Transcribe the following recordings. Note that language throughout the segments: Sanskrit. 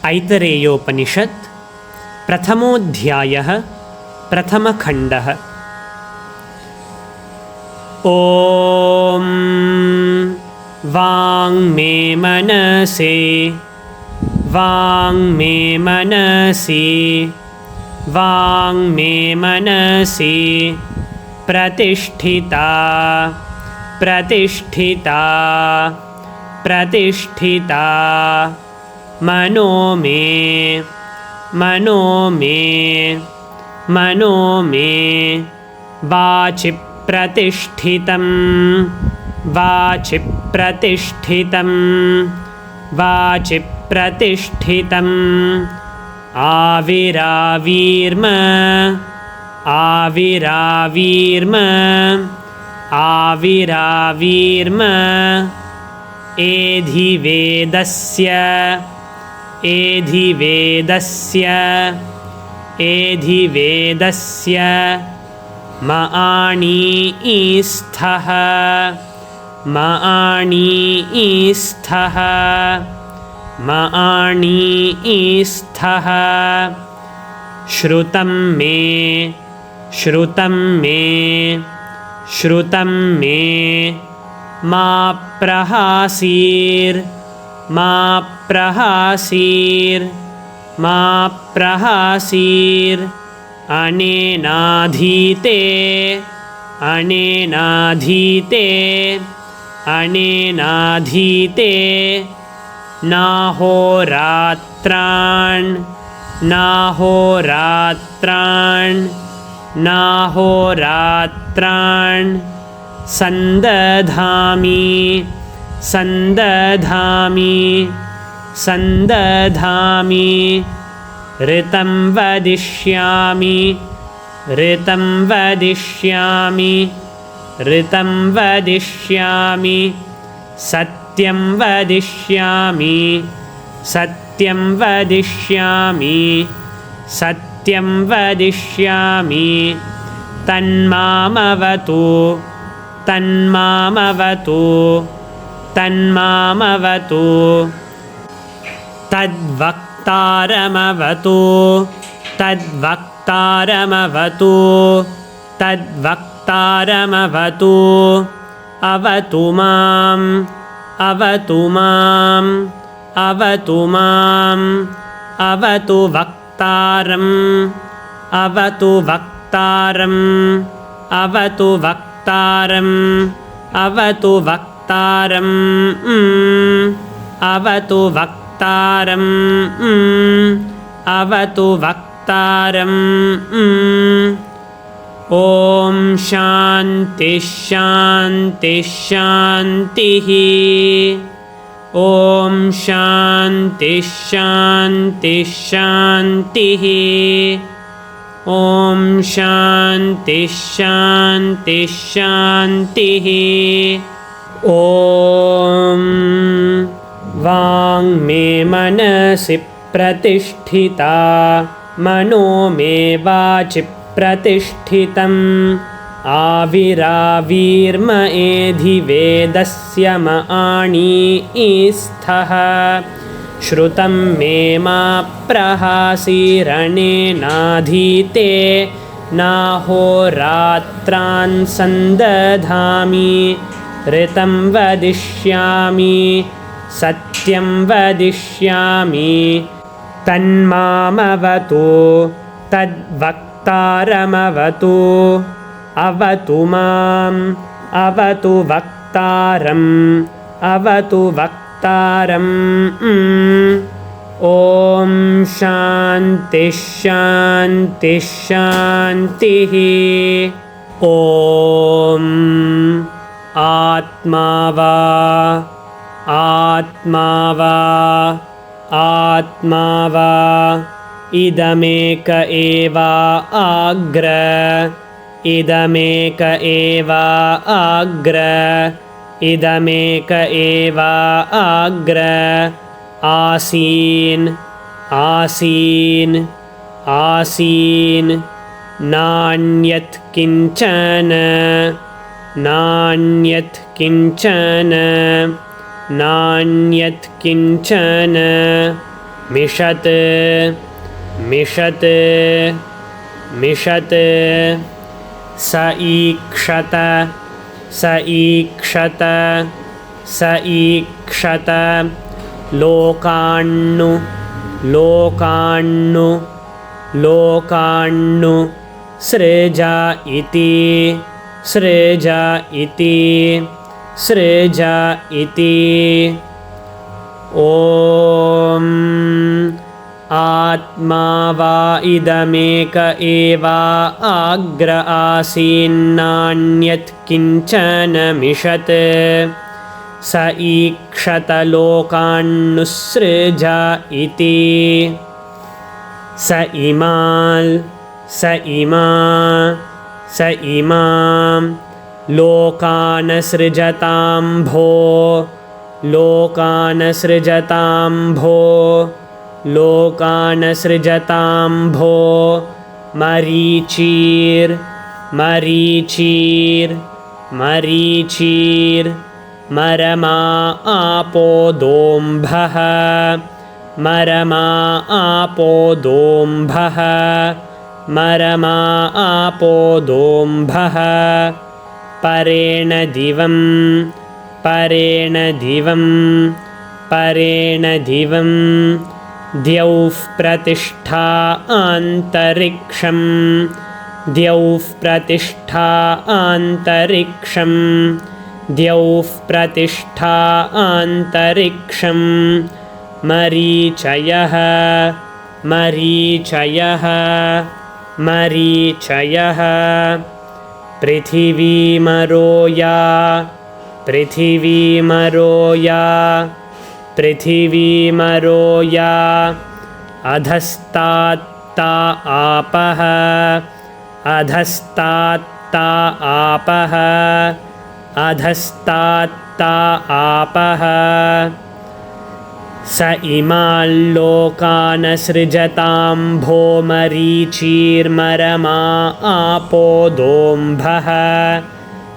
ऐतरेयोपनिषत् प्रथमोऽध्यायः प्रथमखण्डः। ॐ वाङ्मे मनसे वाङ्मे मनसि वाङ्मे मनसि प्रतिष्ठिता प्रतिष्ठिता प्रतिष्ठिता मनो मे मनो मे मनो मे वाचि प्रतिष्ठितं वाचि प्रतिष्ठितं वाचि प्रतिष्ठितम् आविरावीर्म आविरावीर्म आविरावीर्म एधिवेदस्य एधिवेदस्य एधिवेदस्य मआणीस्थः मआणीस्थः मआणीस्थः श्रुतं मे श्रुतं मे श्रुतं मे मा प्रहासीर् मा प्रहासीर् मा प्रहासीर् अनेनाधीते अनेनाधीते अनेनाधीते नाहोरात्रान् नाहोरात्रान् नाहोरात्रान् सन्दधामि सन्दधामि सन्दधामि ऋतं वदिष्यामि ऋतं वदिष्यामि ऋतं वदिष्यामि सत्यं वदिष्यामि सत्यं वदिष्यामि सत्यं वदिष्यामि तन्मामवतु तन्मामवतु तन्मामवतु तद्वक्तारमवतु तद्वक्तारमवतु तद्वक्तारमवतु अवतु माम् अवतु माम् अवतु माम् अवतु वक्तारम् अवतु वक्तारम् अवतु वक्तारम् अवतु वक्तारम् अवतु वक्तारम् अवतु वक्तारम् ॐ शान्ति शान्ति शान्तिः ॐ शान्ति शान्ति शान्तिः ॐ शान्ति शान्ति शान्तिः ॐ वाङ्मे मनसि प्रतिष्ठिता मनो मे वाचि प्रतिष्ठितम् आविरावीर्म एधिवेदस्य मआणीस्थः श्रुतं मे मा प्रहासीरनेनाधीते नाहोरात्रान् सन्दधामि ऋतं वदिष्यामि सत्यं वदिष्यामि तन्मामवतु तद्वक्तारमवतु अवतु माम् अवतु वक्तारम् अवतु वक्तारम् ॐ शान्ति शान्ति शान्तिः ॐ आत्मा वा आत्मा वा आत्मा वा इदमेक एव अग्र इदमेक एव अग्र इदमेक एव अग्र आसीन् आसीन् आसीन् नान्यत् किञ्चन नान्यत् किञ्चन नान्यत् किञ्चन मिषत् मिषत् मिषत् स ईक्षत स ईक्षत स ईक्षत लोकान्नु लोकान्नु लोकान्नु सृज इति सृज इति सृज इति ॐ आत्मा वा इदमेक एवा आग्र आसीन्नान्यत् किञ्चन मिषत् स ईक्षत लोकान्नुसृज इति स इमां लोकान् सृजताम्भो लोकान् सृजताम्भो लोकान् सृजताम्भो मरीचिर् मरीचिर् मरीचिर् मरमा आपो दोम्भः मरमा आपो दोम्भः मरमा आपो दोम्भः परेण दिवं परेण दिवं परेण दिवं द्यौः प्रतिष्ठा अन्तरिक्षं द्यौः प्रतिष्ठा अन्तरिक्षं द्यौः प्रतिष्ठा अन्तरिक्षं मरीचयः मरीचयः मरीचयः पृथिवीमरोया पृथिवीमरोया पृथिवीमरोया अधस्तात्ता आपः अधस्तात्ता आपः अधस्तात्ता आपः स इमाल्लोकान् सृजताम्भो मरीचिर्मरमा आपो दोम्भः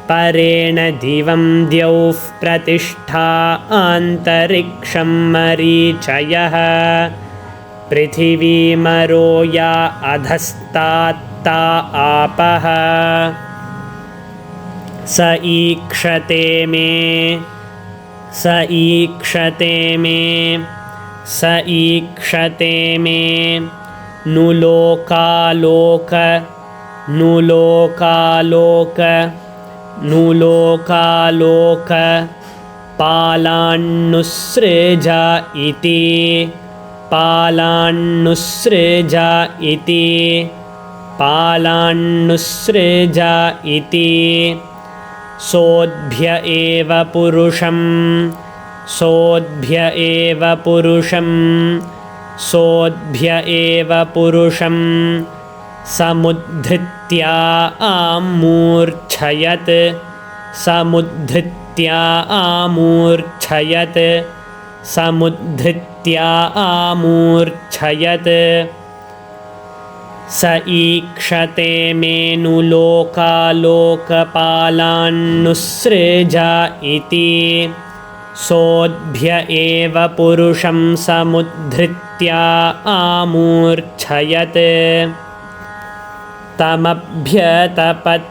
परेण दिवं द्यौः प्रतिष्ठा अन्तरिक्षं मरीचयः पृथिवीमरोया अधस्तात्ता आपः स ईक्षते मे स ईक्षते मे स ईक्षते मे नुलोकालोक नुलोकालोक नुलोकालोक पालान्नुसृज इति पालान्नुसृज इति पालान्नुसृज इति सोऽद्भ्य एव पुरुषं सोऽद्भ्य एव पुरुषं सोऽद्भ्य एव पुरुषं समुद्धृत्या आमूर्च्छयत् समुद्धृत्या आमूर्च्छयत् समुद्धृत्या आमूर्च्छयत् स ईक्षते मेनुलोकालोकपालान्नुसृज इति सोऽद्भ्य एव पुरुषं समुद्धृत्या आमूर्च्छयत् तमभ्यतपत्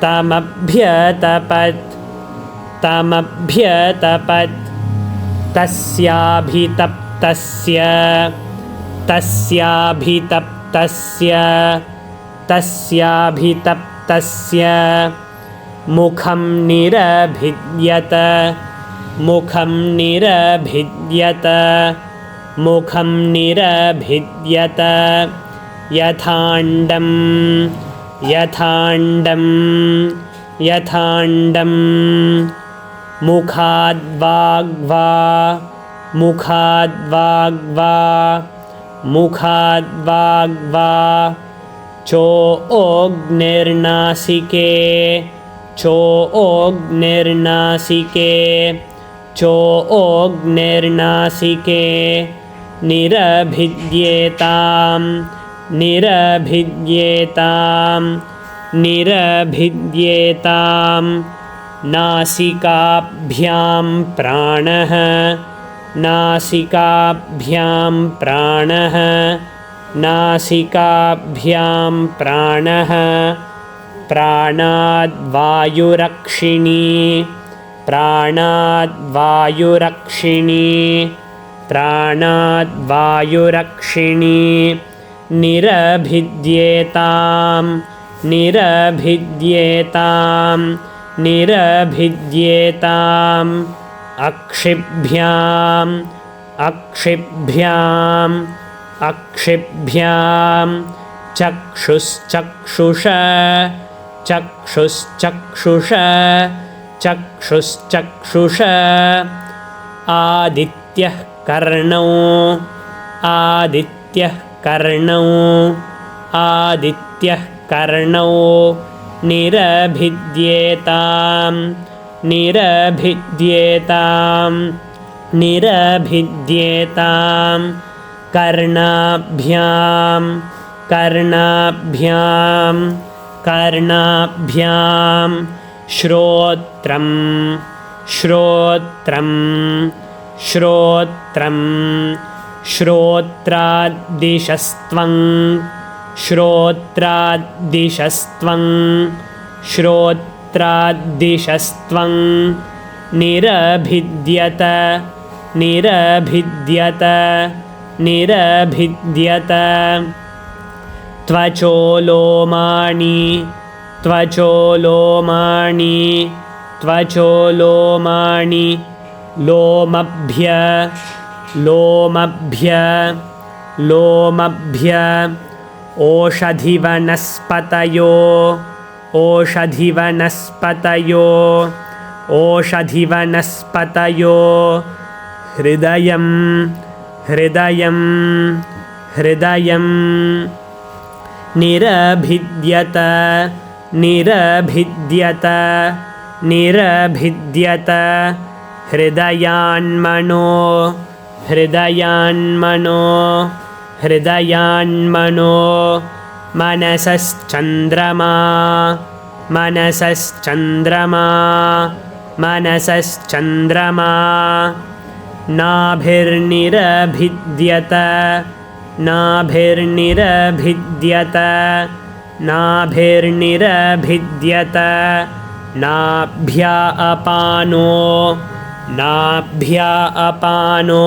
तमभ्यतपत् तमभ्यतपत् तस्याभितप्तस्य तस्याभितप्तस्य तस्याभितप्तस्य मुखं निरभिद्यत मुखं निरभिद्यत मुखं निरभिद्यत यथाण्डं यथाण्डं यथाण्डं मुखाद्वाग्वा मुखाद्वाग्वा मुखाद्वाग्वा चोऽग्निर्नासिके चोऽग्निर्नासिके चोऽग्निर्नासिके निरभिद्येतां निरभिद्येतां निरभिद्येतां नासिकाभ्यां प्राणः नासिकाभ्यां प्राणः नासिकाभ्यां प्राणः प्राणाद्वायुरक्षिणी प्राणाद्वायुरक्षिणी प्राणाद्वायुरक्षिणी निरभिद्येतां निरभिद्येतां निरभिद्येताम् अक्षिभ्याम् अक्षिभ्याम् अक्षिभ्यां चक्षुश्चक्षुष चक्षुश्चक्षुष चक्षुश्चक्षुष आदित्यः कर्णौ आदित्यः कर्णौ आदित्यः कर्णौ निरभिद्येतां निरभिद्येतां निरभिद्येतां कर्णाभ्यां कर्णाभ्यां कर्णाभ्यां श्रोत्रं श्रोत्रं श्रोत्रं श्रोत्राद्दिशस्त्वं श्रोत्राद्दिशस्त्वं श्रोत्राद्दिशस्त्वं निरभिद्यत निरभिद्यत निरभिद्यत त्वचोलोमानि त्वचोलोमानि त्वचोलोमानि लोमभ्य लोमभ्य लोमभ्य ओषधिवनस्पतयो ओषधिवनस्पतयो ओषधिवनस्पतयो हृदयं हृदयं हृदयं निरभिद्यत निरभिद्यत निरभिद्यत हृदयान्मनो हृदयान्मनो हृदयान्मनो मनसश्चन्द्रमा मनसश्चन्द्रमा मनसश्चन्द्रमा नाभिर्निरभिद्यत नाभिर्निरभिद्यत नाभिर्निरभिद्यत नाभ्या अपानो नाभ्या अपानो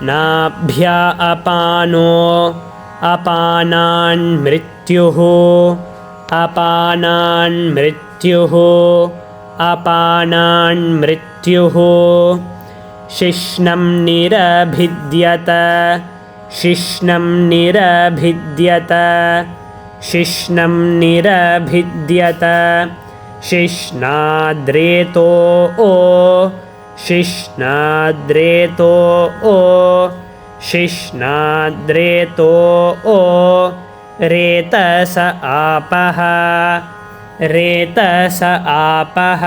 नाभ्या अपानो अपानान् मृत्युः अपानान् मृत्युः अपानान् मृत्युः शिश्नं निरभिद्यत शिश्नं निरभिद्यत शिश्नं निरभिद्यत शिश्नाद्रेतो शिश्नाद्रेतो शिश्नाद्रेतो रेतस आपः रेतस आपः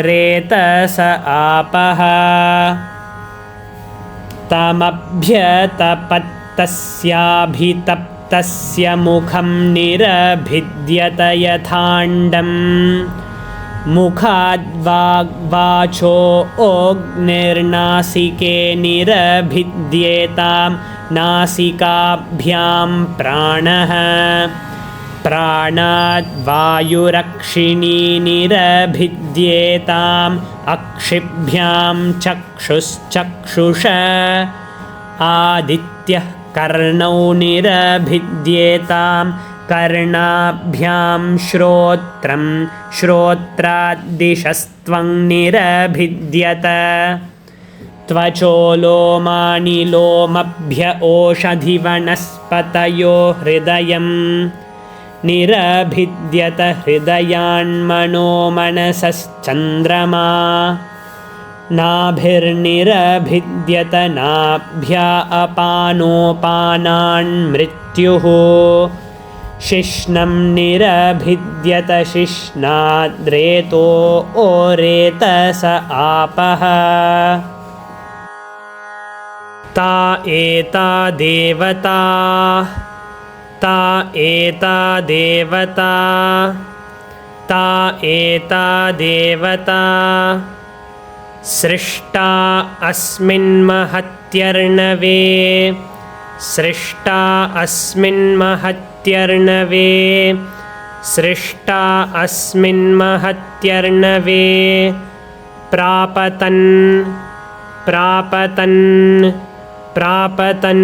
रेतस आपः तमभ्यतपत्तस्याभितप्तस्य मुखं निरभिद्यत यथाण्डम् मुखाद्वाग्वाचो अग्निर्नासिके निरभिद्येतां नासिकाभ्यां प्राणः प्राणाद्वायुरक्षिणी निरभिद्येताम् अक्षिभ्यां चक्षुश्चक्षुष आदित्यः कर्णौ निरभिद्येतां कर्णाभ्यां श्रोत्रं श्रोत्राद्दिशस्त्वं निरभिद्यत त्वचोलोमानि लोमभ्य ओषधिवनस्पतयो हृदयं निरभिद्यत हृदयान्मनो मनसश्चन्द्रमा नाभिर्निरभिद्यत नाभ्या अपानोपानान् मृत्युः शिश्नं निरभिद्यत शिश्नाद्रेतो रेतस आपः ता एता देवता ता एता देवता ता एता देवता सृष्टा अस्मिन्महत्यर्णवे सृष्टा अस्मिन्महत्यर्णवे सृष्टा अस्मिन्महत्यर्णवे प्रापतन् प्रापतन् प्रापतन्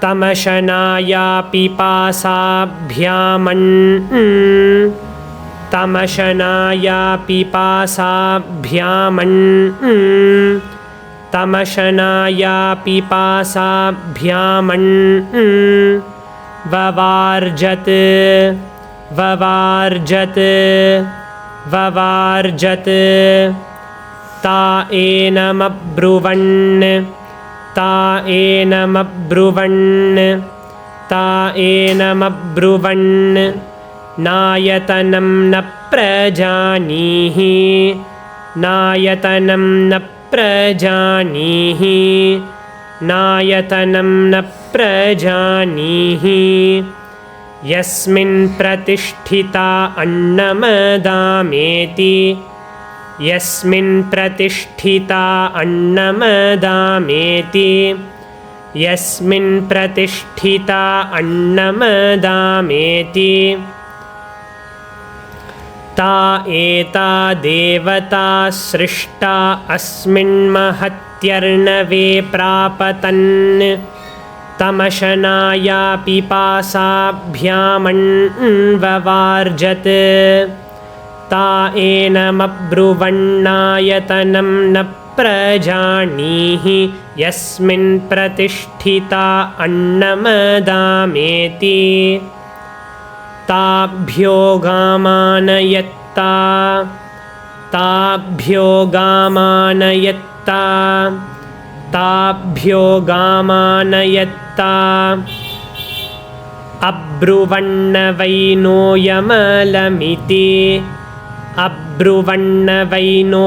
तमशनाया पिपासाभ्यामन् तमशनाया पिपासाभ्यामन् तमशनाया पिपासाभ्यामन् ववार्जत् ववार्जत् ववार्जत् ता एनमब्रुवन् ता एनमब्रुवन् ता एनमब्रुवन् नायतनं न प्रजानीहि नायतनं न प्रजानीहि नायतनं न प्रजानीहि यस्मिन् प्रतिष्ठिता अन्नमदामेति यस्मिन् प्रतिष्ठिता अन्नमदामेति यस्मिन् प्रतिष्ठिता अन्नमदामेति ता एता देवता सृष्टा अस्मिन्महत्यर्णवे प्रापतन् तमशनाया पिपासाभ्यामन् ववार्जत् ता एनमब्रुवन्नायतनं न प्रजानीहि यस्मिन् प्रतिष्ठिता अन्नमदामेति ताभ्यो गामानयत्ता ताभ्यो गामानयत्ता ताभ्यो गामानयत्ता अब्रुवन्न वैनोयमलमिति अब्रुवन्न वैनोयमलमिति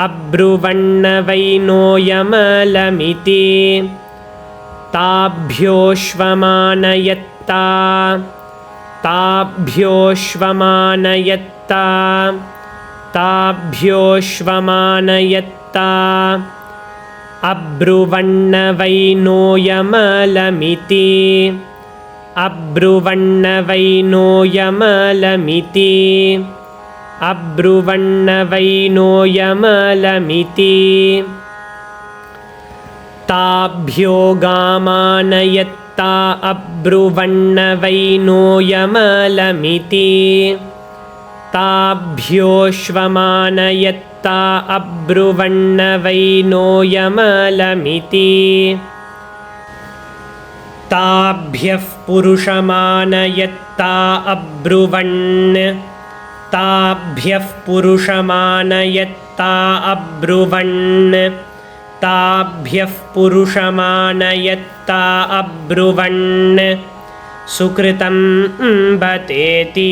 अब्रुवन्न वैनोयमलमिति ताभ्योऽश्वमानयत्ता ताभ्योऽश्वमानयत्ता ताभ्योऽश्वमानयत्ता अब्रुवन्न वैनोयमलमिति अब्रुवन्न वैनोयमलमिति अब्रुवन्न वैनोयमलमिति ताभ्यो गामानयत्ता अब्रुवन्न वैनोयमलमिति ताभ्योऽश्वमानयत्ता अब्रुवन्न वैनोयमलमिति ताभ्यः पुरुषमानयत्ता अब्रुवन् ताभ्यः पुरुषमानयत्ता अब्रुवन् ताभ्यः पुरुषमानयत्ता अब्रुवन् सुकृतं बतेति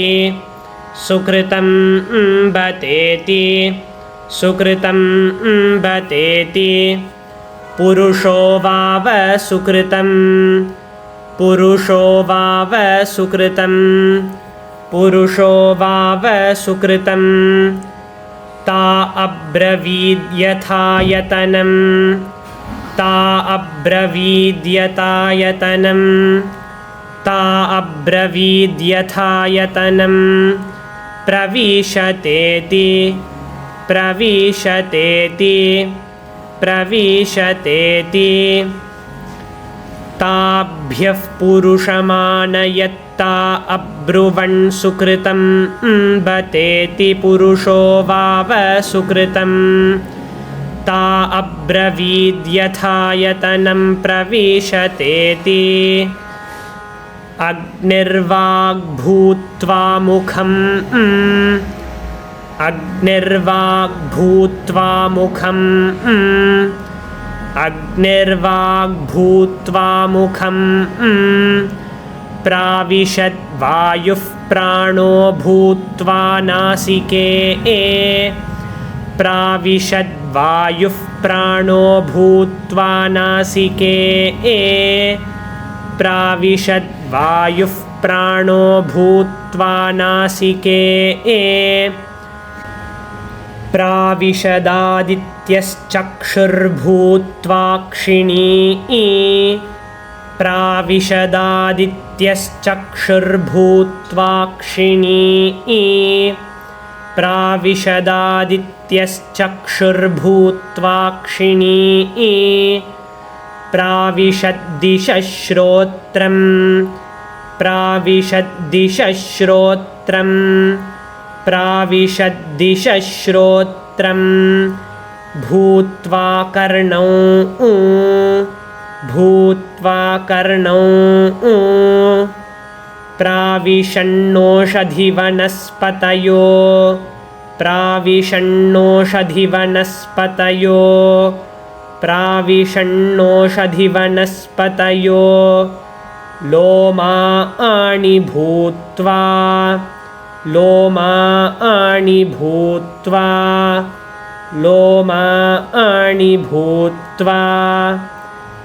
सुकृतं बतेति सुकृतं बतेति पुरुषो वाव सुकृतं पुरुषो वाव सुकृतं पुरुषो वाव सुकृतं ता अब्रवीद्यथायतनं ता अब्रवीद्यथायतनं ता अब्रवीद्यथायतनं प्रविशतेति प्रविशतेति प्रविशतेति ताभ्यः पुरुषमानयत्ता अब्रुवन् सुकृतं बतेति पुरुषो वाव सुकृतं ता अब्रवीद्यथायतनं प्रविशतेति अग्निर्वाग्भूत्वा मुखम् अग्निर्वाग्भूत्वा मुखम् अग्निर्वाग्भूत्वा मुखम् प्राविशद्वायुः प्राणो भूत्वा नासिके प्राविशद्वायुः प्राणो भूत्वा नासिके प्राविशद्वायुः प्राणो भूत्वा नासिके प्राविशदादित्यश्चक्षुर्भूत्वाक्षिणी प्राविशदादित्यश्चक्षुर्भूत्वाक्षिणी प्राविशदादित्यश्चक्षुर्भूत्वाक्षिणी प्राविशद्दिशश्रोत्रं प्राविशद्दिशश्रोत्रं प्राविशद्दिशश्रोत्रं भूत्वा कर्णौ भूत्वा कर्णौ प्राविशन्नोषधिवनस्पतयो प्राविशन्नोषधिवनस्पतयो प्राविशन्नोषधिवनस्पतयो लोमानि भूत्वा लोमानि भूत्वा लोमानि भूत्वा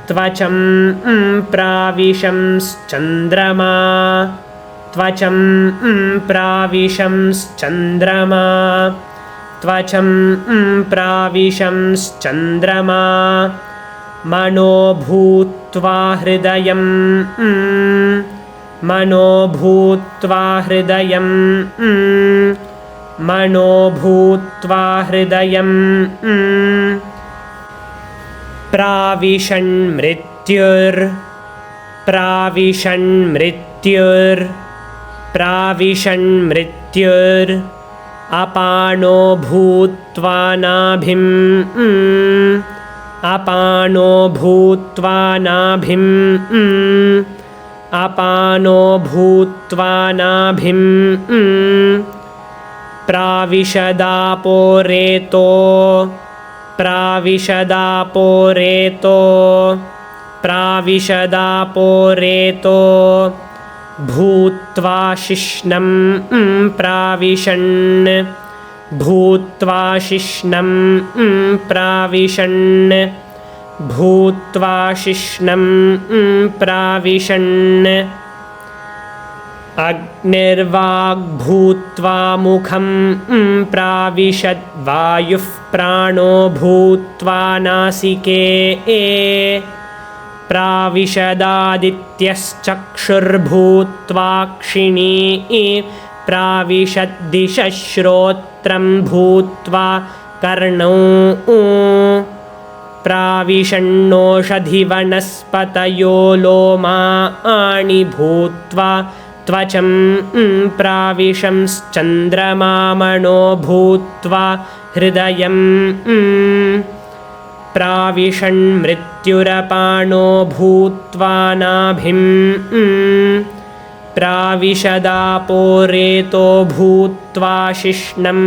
त्वचं प्राविशंश्चन्द्रमा त्वचं प्राविशंश्चन्द्रमा त्वचं प्राविशंश्चन्द्रमा मनो भूत्वा हृदयं मनो भूत्वा हृदयं मनो भूत्वा हृदयं प्राविशन्मृत्युर् अपानो भूत्वा नाभिम् अपानो भूत्वा नाभिम् अपानो भूत्वा नाभिम् प्राविशदापोरेतो प्राविशदापोरेतो प्राविशदापोरेतो भूत्वा शिश्नं प्राविशन् भूत्वा शिश्नं प्राविशन् भूत्वा शिश्नं प्राविशन् अग्निर्वाग्भूत्वा मुखं प्राविशद्वायुः प्राणो भूत्वा नासिके प्राविशदादित्यश्चक्षुर्भूत्वाक्षिणी प्राविशद्दिशश्रोत्रं भूत्वा कर्णौ प्राविशन्नोषधिवनस्पतयो लोमानि भूत्वा त्वचं प्राविशंश्चन्द्रमा मनो भूत्वा हृदयं प्राविशन्मृत्युरपानो भूत्वा नाभिं प्राविशदापोरेतो भूत्वा शिश्नं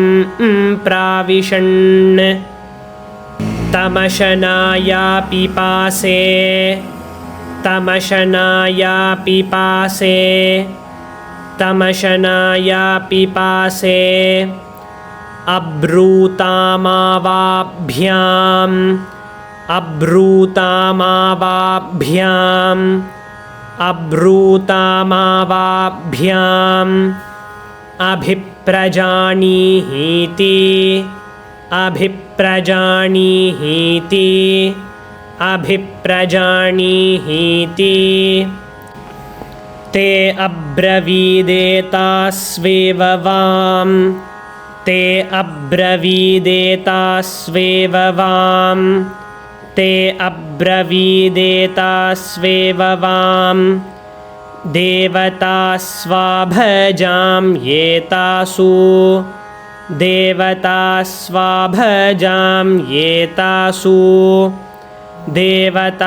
प्राविशन् तमशनाया पिपासे तमशनाया पिपासे तमशनाया पिपासे अब्रूतामावाभ्याम् अब्रूतामावाभ्याम् अब्रूतामावाभ्याम् अभिप्रजानीहीति अभिप्रजानीहीति अभिप्रजानीहीति ते अब्रवीदेतास्वेव वां ते अब्रवीदेतास्वेव वां ते अब्रवीदेतास्वेव वां देवतास्वाभजां येतासु देवतास्वाभजां येतासु देवतास्वाभजां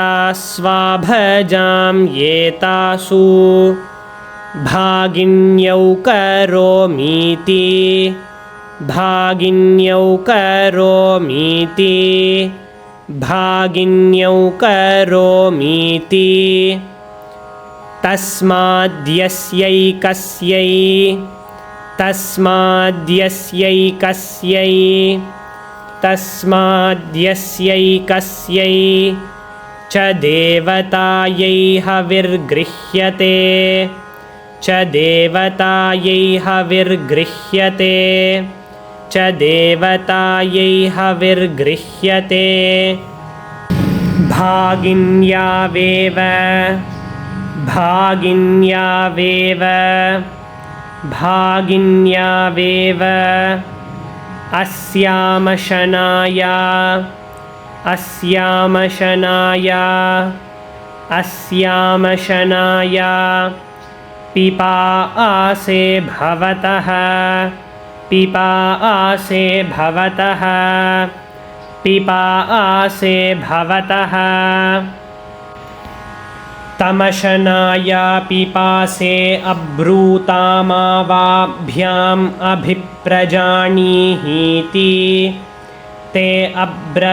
येतासु भागिन्यौ करोमीति भागिन्यौ करोमीति भागिन्यौ करोमीति तस्माद्यस्यैकस्यै तस्माद्यस्यैकस्यै तस्माद्यस्यैकस्यै च देवतायै हविर्गृह्यते च देवतायै हविर्गृह्यते च देवतायै हविर्गृह्यते भागिन्यावेव भागिन्यावेव भागिन्यावेव अस्यामशनाया अस्यामशनाया अस्यामशनाया पिपासे भवतः पिपासे भवतः पिपासे भवतः तमशनाया पिपासे अब्रूतामावाभ्याम् अभिप्रजानीहीति ते अब्रवीदेतास्वेव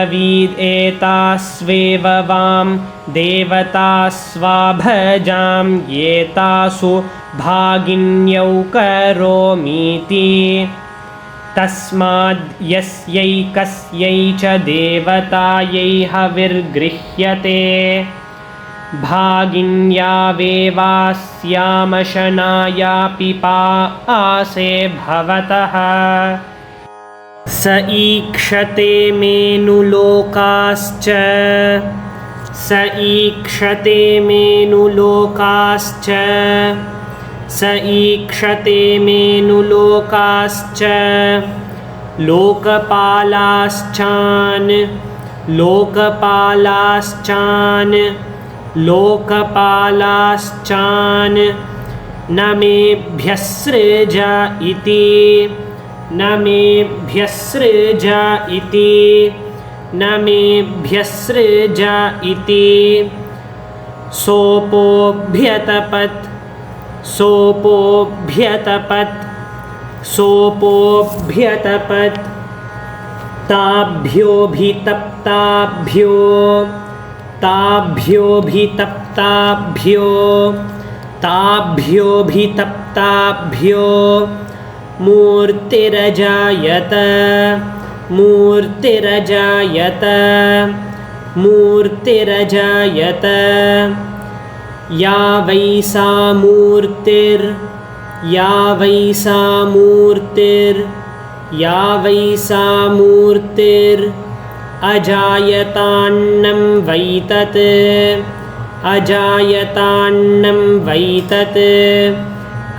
वां देवतास्वाभजां येतासु भागिन्यौ करोमीति तस्माद् यस्यैकस्यै च देवतायै हविर्गृह्यते भागिन्यावेवास्यामशनाया पिपासे भवतः स ईक्षते मेनुलोकाश्च स ईक्षते मेनुलोकाश्च स ईक्षते मेनुलोकाश्च लोकपालाश्चान् लोकपालाश्चान् लोकपालाश्चान् न मेभ्यसृज इति न मेभ्यसृज इति न मेभ्यसृज इति सोपोभ्यतपत् सोपोभ्यतपत् सोपोभ्यतपत् ताभ्योऽभितप्ताभ्यो ताभ्योऽभितप्ताभ्यो ताभ्योऽभितप्ताभ्यो मूर्तिरजायत मूर्तिरजायत मूर्तिरजायत या वै सा मूर्तिर् या वै सा मूर्तिर् या वै सा मूर्तिर् अजायतान्नं वैतत् अजायतान्नं वैतत्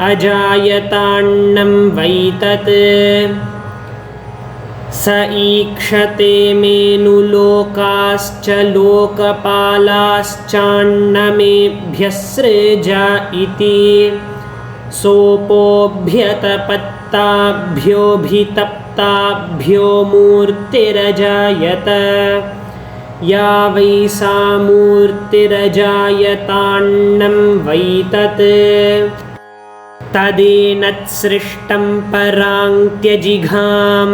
अजायतान्नं वैतत् स ईक्षते मेनुलोकाश्च लोकपालाश्चान्नमेभ्यसृज इति सोपोभ्यतपत्ताभ्योऽभितप्ताभ्यो मूर्तिरजायत या वै सा मूर्तिरजायतान्नं वैतत् तदेनत्सृष्टं पराङ्त्यजिघां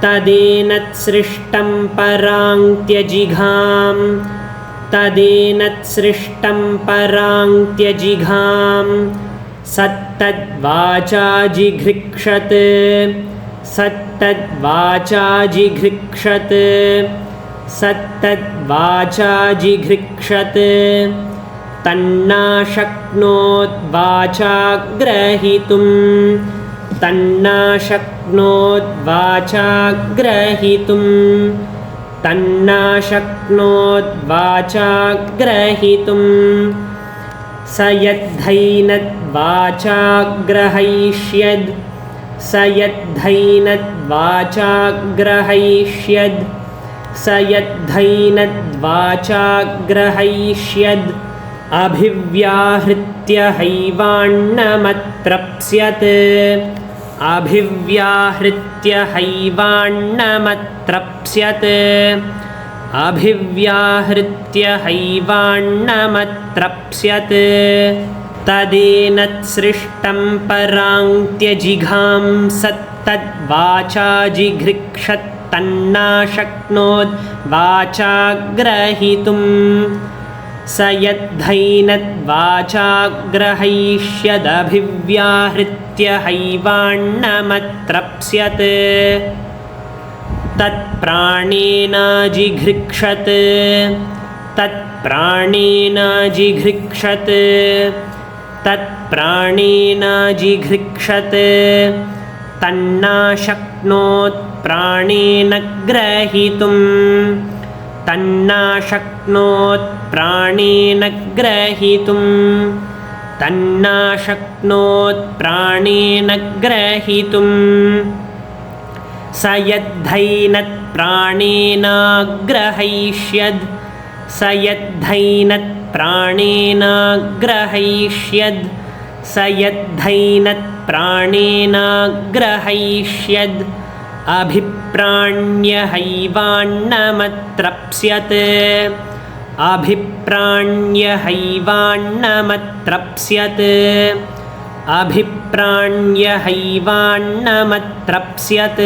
तदेनत्सृष्टं पराङ्त्यजिघां तदेनत्सृष्टं पराङ्त्यजिघां सत्तद्वाचा जिघृक्षत् सत्तद्वाचा जिघृक्षत् सत्तद्वाचा जिघृक्षत् तन्नाशक्नोद्वाचा ग्रहीतुं तन्नाशक्नोद्वाचा ग्रहीतुं तन्नाशक्नोद्वाचा ग्रहीतुं स यद्धैनद्वाचा ग्रहीष्यद् स यद्धैनद्वाचा ग्रहीष्यद् स यद्धैनद्वाचा ग्रहीष्यद् अभिव्याहृत्य हैवान्नमत्रप्स्यत् अभिव्याहृत्य हैवान्नमत्रप्स्यत् अभिव्याहृत्य हैवान्नमत्रप्स्यत् तदेनत्सृष्टं पराङ्त्यजिघां सत्तद्वाचा जिघृक्षत्तन्नाशक्नोद्वाचा ग्रहीतुं स यद्धैनद्वाचा ग्रहीष्यदभिव्याहृत्य हैवान्नमत्रप्स्यत् तत्प्राणेन जिघृक्षत् तत्प्राणेन जिघृक्षत् तत्प्राणेन जिघृक्षत् तन्नाशक्नोत् प्राणेन ग्रहीतुं तन्नाशक्नोत् प्राणेन ग्रहीतुं तन्नाशक्नोत् प्राणेन ग्रहीतुं स यद्धैनत् प्राणेनाग्रहयिष्यद् स यद्धैनत् प्राणेनाग्रहयिष्यद् स यद्धैनत् प्राणेनाग्रहयिष्यद् अभिप्राण्यहैवान्नमत्रप्स्यत् अभिप्राण्यहैवान्नमत्रप्स्यत् अभिप्राण्यहैवान्नमत्रप्स्यत्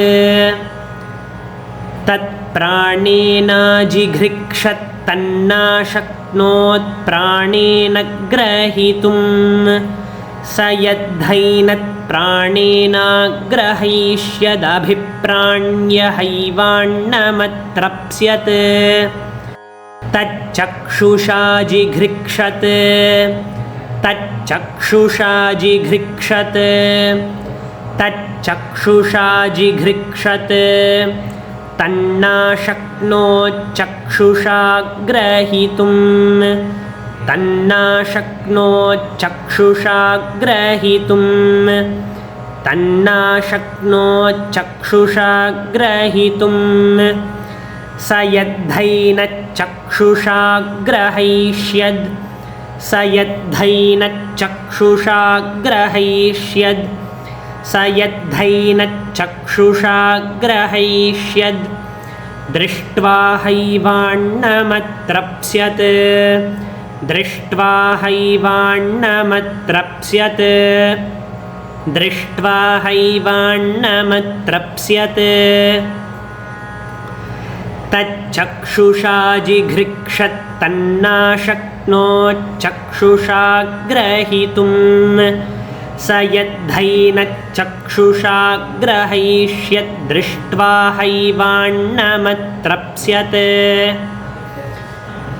तत्प्राणेनाजिघृक्षत्तन्नाशक्नोत् प्राणेन ग्रहीतुं स यद्धैनत् प्राणेनाग्रहयिष्यदभिप्राण्यहैवान्नमत्रप्स्यत् तच्चक्षुषा जिघृक्षत् तच्चक्षुषा जिघृक्षत् तच्चक्षुषा जिघृक्षत् तन्नाशक्नोच्चक्षुषा ग्रहीतुं तन्नाशक्नोच्चक्षुषा ग्रहीतुं तन्नाशक्नोच्चक्षुषा ग्रहीतुं स यद्धैनच्चक्षुषा ग्रहीष्यद् स यद्धैनच्चक्षुषा ग्रहीष्यद् स यद्धैनच्चक्षुषा ग्रहीष्यद् दृष्ट्वा हैवान्नमत्रप्स्यत् दृष्ट्वा हैवान्नमत्रप्स्यत् दृष्ट्वा हैवान्नमत्रप्स्यत् तच्चक्षुषा जिघृक्षत्तन्नाशक्नोच्चक्षुषा ग्रहीतुं स यद्धैनच्चक्षुषा ग्रहीष्यद्दृष्ट्वा हैवान्नमत्रप्स्यत्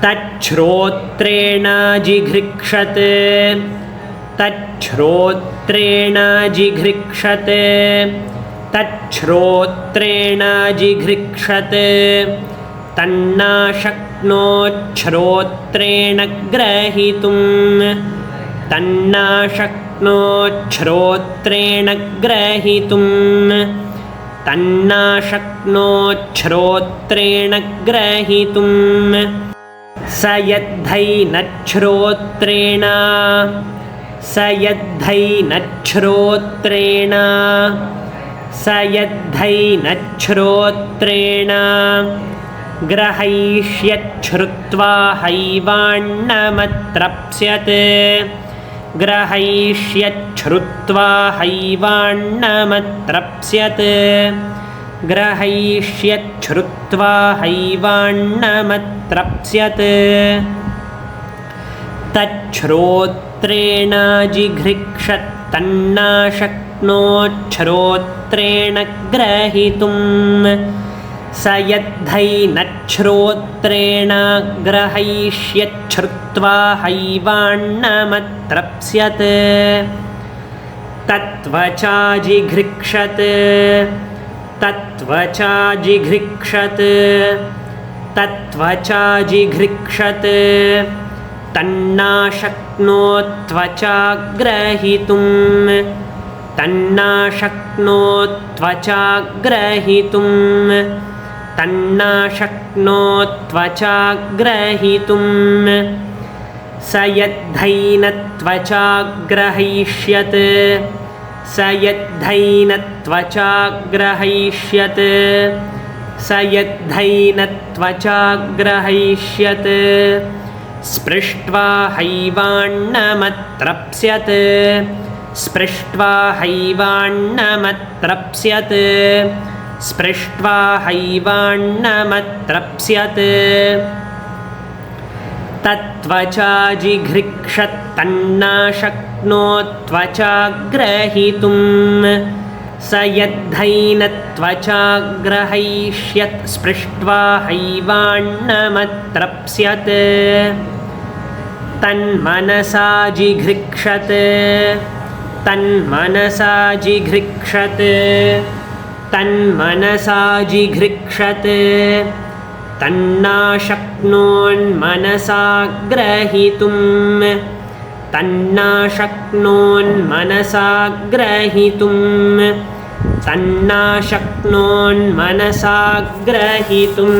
तच्छ्रोत्रेण जिघृक्षत् तच्छ्रोत्रेण जिघृक्षत् तच्छ्रोत्रेण जिघृक्षत् तन्नाशक्नोच्छ्रोत्रेण ग्रहीतुं तन्नाशक्नोच्छ्रोत्रेण ग्रहीतुं तन्नाशक्नोच्छ्रोत्रेण ग्रहीतुं स यद्धैनच्छ्रोत्रेण स यद्धैनच्छ्रोत्रेण स यद्धैनच्छ्रोत्रेण ग्रहीष्यच्छ्रुत्वा हैवान्नमत्रप्स्यत् ग्रहीष्यच्छ्रुत्वा हैवान्नमत्रप्स्यत् ग्रहीष्यच्छ्रुत्वा हैवान्नमत्रप्स्यत् तच्छ्रोत्रेण जिघृक्षत्तन्नाशक्नोच्छ्रोत्रेण ग्रहीतुं स यद्धैनच्छ्रोत्रेण ग्रहीष्यच्छ्रुत्वा हैवान्नमत्रप्स्यत् तत्त्वचा जिघृक्षत् तत्त्वचा जिघृक्षत् तत्त्वचा जिघृक्षत् तन्नाशक्नोत्त्वचा ग्रहीतुं तन्नाशक्नोत्त्वचा ग्रहीतुं तन्नाशक्नोत्त्वचा ग्रहीतुं स यद्धैनत्वचा ग्रहीष्यत् स यद्धैनत्वचा ग्रहीष्यत् स यद्धैनत्वचा ग्रहीष्यत् स्पृष्ट्वा हैवान्नमत्रप्स्यत् स्पृष्ट्वा हैवान्नमत्रप्स्यत् स्पृष्ट्वा हैवान्नमत्रप्स्यत् तत्त्वचा जिघृक्षत्तन्नाशक्नोत्त्वचा ग्रहीतुं स यद्धैनत्वचा ग्रहीष्यत् स्पृष्ट्वा हैवान्नमत्रप्स्यत् तन्मनसा जिघृक्षत् तन्मनसा जिघृक्षत् तन्मनसा जिघृक्षत् तन्नाशक्नोन्मनसा ग्रहीतुं तन्नाशक्नोन्मनसा ग्रहीतुं तन्नाशक्नोन्मनसा ग्रहीतुं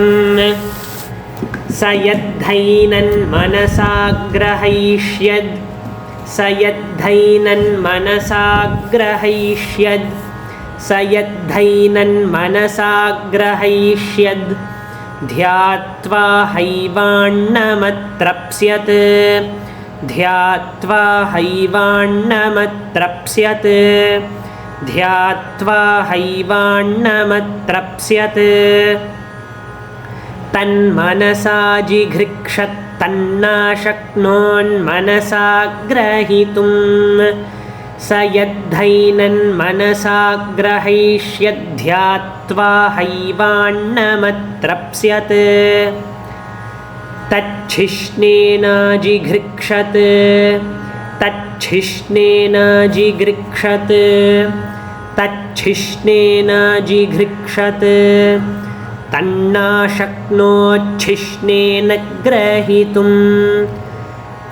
स यद्धैनन्मनसा ग्रहीष्यद् स यद्धैनन्मनसा ग्रहीष्यद् स यद्धैनन्मनसा ग्रहीष्यद् ध्यात्वा हैवाण्णमत्रप्स्यत् ध्यात्वा हैवाण्णमत्रप्स्यत् ध्यात्वा हैवाण्णमत्रप्स्यत् तन्मनसा जिघृक्षत् तन्नाशक्नोन्मनसा ग्रहीतुं स यद्धैनन्मनसा ग्रहीष्यद्ध्यात्वा हैवाण्णमत्रप्स्यत् तच्छिष्णेन जिघृक्षत् तच्छिष्णेन जिघृक्षत् तच्छिष्णेन जिघृक्षत् तन्नाशक्नोच्छिष्णेन ग्रहीतुं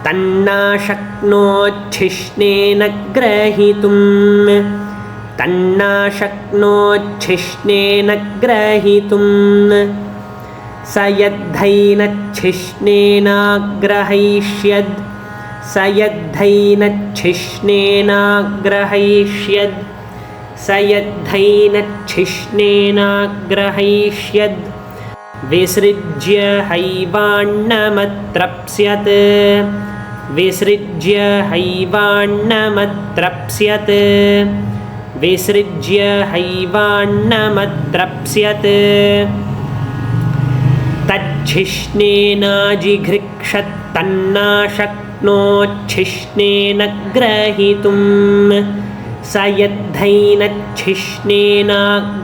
तन्नाशक्नोच्छिष्णेन ग्रहीतुं तन्नाशक्नोच्छिष्णेन ग्रहीतुं स यद्धैनच्छिष्णेन ग्रहीष्यद् स यद्धैनच्छिष्णेन ग्रहीष्यद् स यद्धैनच्छिष्णेन ग्रहीष्यद् विसृज्य हैवाण्णमत्रप्स्यत् विसृज्य हैवाण्णमत्रप्स्यत् विसृज्य हैवाण्णमत्रप्स्यत् तच्छिष्णेन जिघृक्षत् तन्नाशक्नोच्छिष्णेन ग्रहीतुं स यद्धैनच्छिष्णेन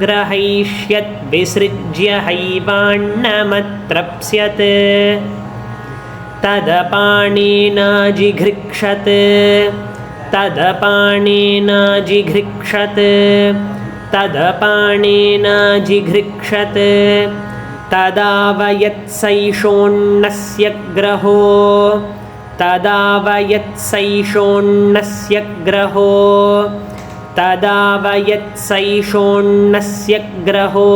ग्रहीष्यद् विसृज्य हैवाण्णमत्रप्स्यत् तदपाणेन जिघृक्षत् तदपाणेन जिघृक्षत् तदपाणेन जिघृक्षत् तदावयत्सैषोण्णस्य ग्रहो तदावयत्सैषोण्णस्य ग्रहो तदावयत्सैषोण्णस्य ग्रहो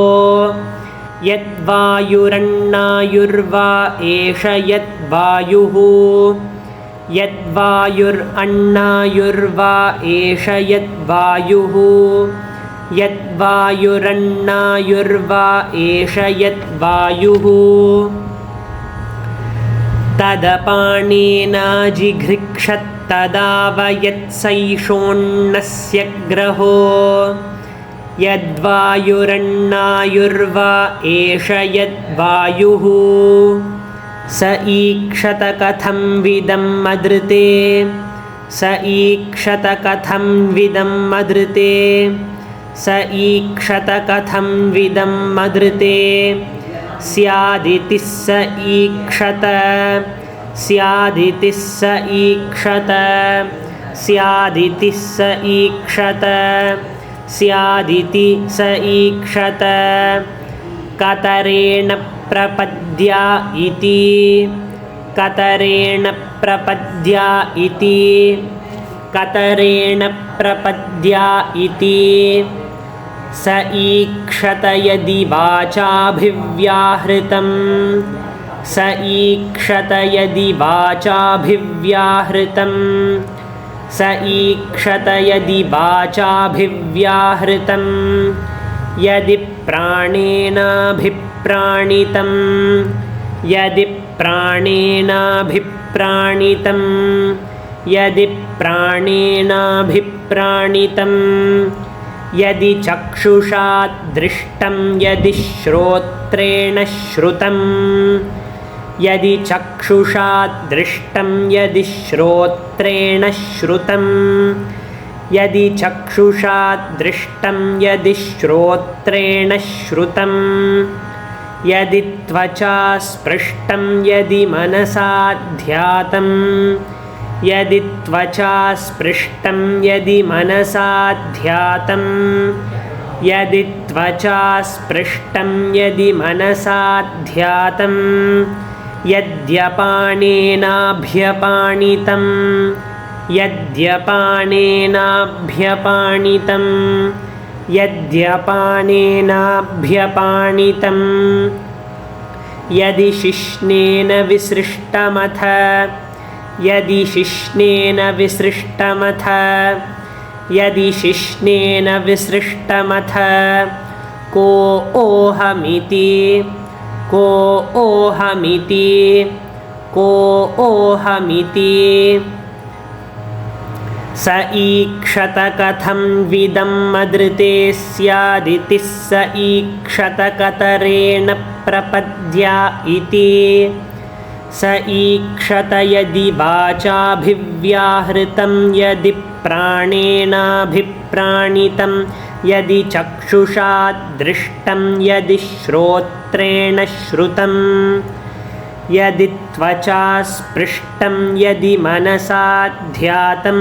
यद्वायुरण्णायुर्वा एष यद्वायुः यद्वायुरण्णायुर्वा एष यद्वायुः यद्वायुरण्णायुर्वा एष यद्वायुः तदपाणेन जिघृक्षत् तदावयत्सैषोण्णस्य ग्रहो यद्वायुरण्णायुर्वा एष यद्वायुः स ईक्षत कथं विदम् मदृते स ईक्षत कथं विदम् मदृते स ईक्षत कथं विदम् मदृते स्यादिति स ईक्षत स्यादिति स ईक्षत स्यादिति स ईक्षत स्यादिति स ईक्षत कतरेण प्रपद्या इति कतरेण प्रपद्या इति कतरेण प्रपद्या इति स ईक्षत यदि वाचाभिव्याहृतं स ईक्षत यदि वाचाभिव्याहृतं स ईक्षत यदि वाचाभिव्याहृतं यदि प्राणेनाभिप्राणितं यदि प्राणेनाभिप्राणितं यदि प्राणेनाभिप्राणितं यदि चक्षुषा दृष्टं यदि श्रोत्रेण श्रुतं यदि चक्षुषा दृष्टं यदि श्रोत्रेण श्रुतं यदि चक्षुषा दृष्टं यदि श्रोत्रेण श्रुतं यदि त्वचा स्पृष्टं यदि मनसा ध्यातं यदि त्वचा स्पृष्टं यदि मनसा ध्यातं यदि त्वचा स्पृष्टं यदि मनसा ध्यातं यद्यपानेनाभ्यपाणितं यद्यपानेनाभ्यपाणितं यद्यपानेनाभ्यपाणितं यदि शिश्नेन विसृष्टमथ यदि शिश्नेन विसृष्टमथ यदि शिश्नेन विसृष्टमथ को ओहमिति को ओहमिति को ओहमिति स ईक्षत कथं विदम् अदृते स्यादिति स ईक्षत कतरेण प्रपद्या इति स ईक्षत यदि वाचाभिव्याहृतं यदि प्राणेनाभिप्राणितं यदि चक्षुषा दृष्टं यदि श्रोत्रेण श्रुतं यदि त्वचा स्पृष्टं यदि मनसा ध्यातं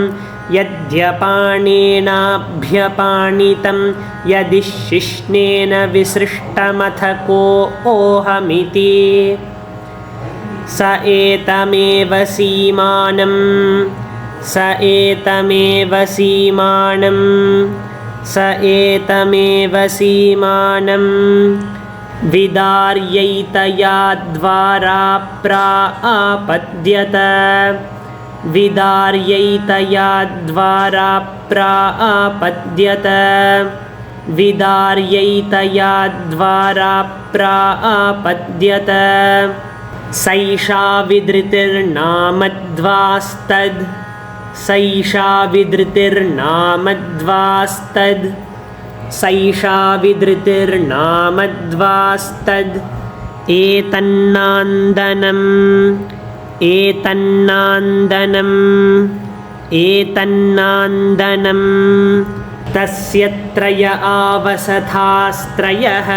यद्यपानेनाभ्यपाणितं यदि शिश्नेन विसृष्टमथ को ओहमिति स एतमेव सीमानं स एतमेव सीमानं स एतमेव सीमानं विदार्यैतयाद्वारा प्रापद्यत विदार्यैतयाद्वारा प्रापद्यत विदार्यैतयाद्वारा प्रापद्यत सैषा विधृतिर्नामद्वास्तद् सैषा विधृतिर्नामद्वास्तद् सैषा विधृतिर्नामद्वास्तद् एतन्नान्दनम् एतन्नान्दनम् एतन्नान्दनं तस्य त्रय आवसथास्त्रयः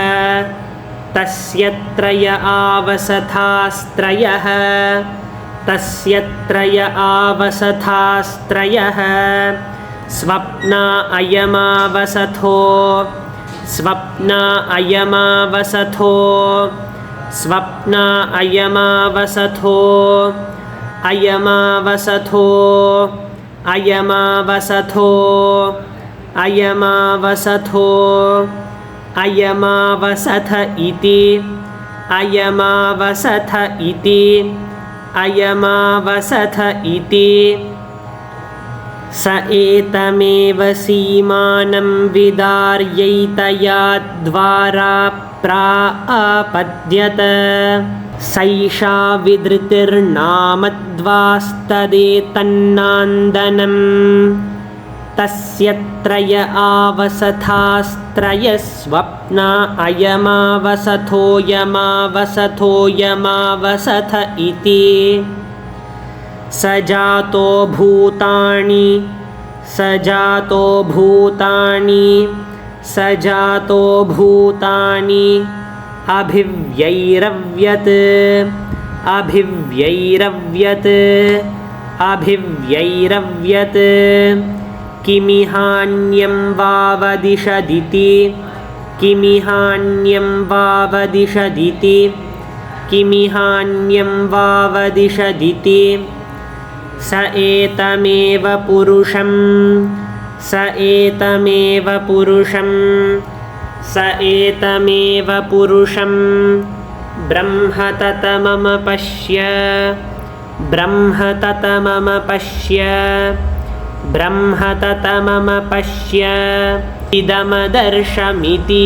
तस्य त्रय आवसथास्त्रयः तस्य त्रय आवसथास्त्रयः स्वप्ना अयमावसथो स्वप्ना अयमावसथो स्वप्ना अयमावसथो अयमावसथो अयमावसथो अयमावसथो अयमावसथ इति अयमावसथ इति अयमावसथ इति स एतमेव सीमानं विदार्यैतयाद्वारा प्रापद्यत सैषा विधृतिर्नामद्वास्तदेतन्नान्दनं तस्य त्रय आवसथास्त्रयः स्वप्ना अयमावसथो यमावसथ इति स जातो भूतानि स जातो भूतानि स जातो भूतानि अभिव्यैरव्यत् अभिव्यैरव्यत् अभिव्यैरव्यत् किमिहान्यं वावदिशदिति किमिहान्यं वावदिशदिति किमिहान्यं वावदिशदिति स एतमेव पुरुषं स एतमेव पुरुषं स एतमेव पुरुषं ब्रह्मततममपश्य ब्रह्मततममपश्य ब्रह्मततममपश्य इदमदर्शमिति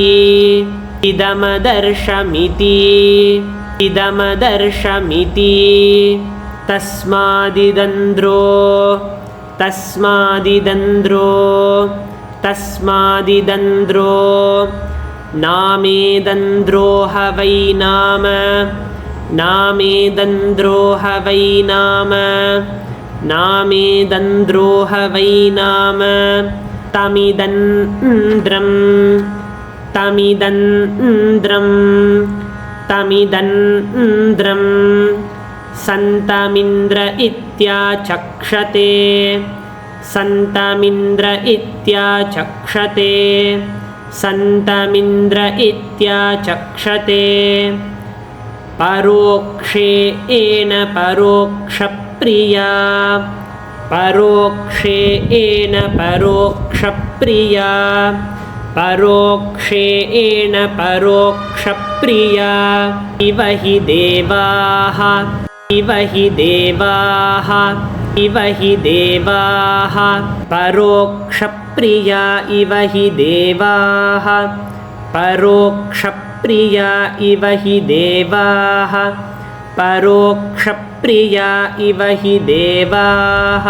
इदमदर्शमिति इदमदर्शमिति तस्मादिदन्द्रो तस्मादिदन्द्रो तस्मादिदन्द्रो नामेदन्द्रो ह वै नाम नामेदन्द्रो ह वै नाम नामेदन्द्रो ह वै नाम तमिदन्द्रं तमिदन्द्रं तमिदन्द्रं सन्तमिन्द्र इत्याचक्षते सन्तमिन्द्र इत्याचक्षते सन्तमिन्द्र इत्याचक्षते परोक्षेण परोक्षप्रिया परोक्षेण परोक्षप्रिया परोक्षेण परोक्षप्रिया इव हि देवाः इव हि देवाः इव हि देवाः परोक्षप्रिया इव हि देवाः परोक्षप्रिया इव हि देवाः परोक्षप्रिया इव हि देवाः।